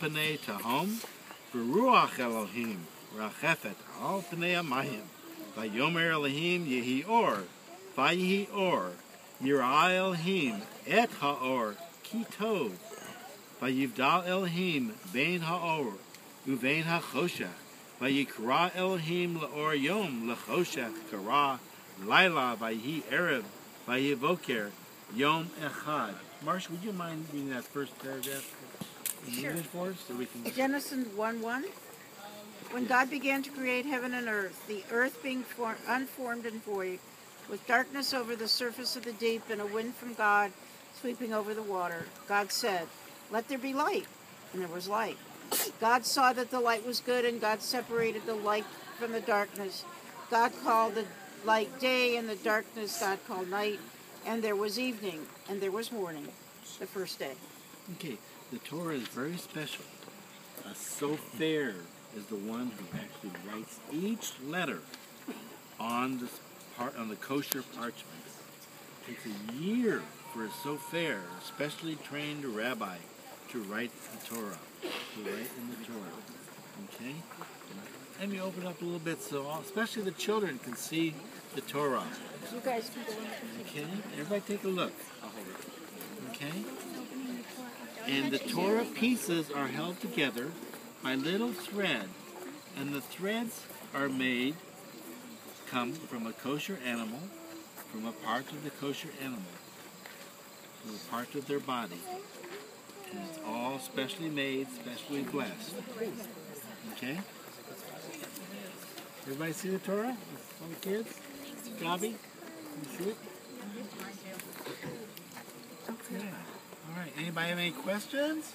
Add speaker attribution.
Speaker 1: p'nei tahom, v'ruach Elohim rachefet al p'nei hamayim. Vayomer Elohim yehi or, vayihi or, yirah Elohim et haor ki tov. Vayivdal Elohim bein haor uvein hachoshech. Vayikra Elohim laor yom lechoshech kara laila vayihi erev vayivoker yom echad. Marsh, would you mind reading that first paragraph in English for us, so we can?
Speaker 2: Genesis 1:1. When God began to create heaven and earth, the earth being unformed and void, with darkness over the surface of the deep and a wind from God sweeping over the water, God said, "Let there be light," and there was light. God saw that the light was good, and God separated the light from the darkness. God called the light day, and the darkness God called night. And there was evening, and there was morning, the first day.
Speaker 1: Okay, the Torah is very special. A sofer is the one who actually writes each letter on the kosher parchment. It takes a year for a sofer, a specially trained rabbi, to write the Torah, to write in the Torah. Okay? Let me open up a little bit so especially the children can see the Torah.
Speaker 2: You guys can go in.
Speaker 1: Okay? Everybody take a look. Okay? And the Torah pieces are held together by little thread. And the threads are come from a kosher animal, from a part of the kosher animal, from a part of their body. And it's all specially made, specially blessed. Okay? Everybody see the Torah? All the kids? Gabi? You see it? Okay. All right. Anybody have any questions?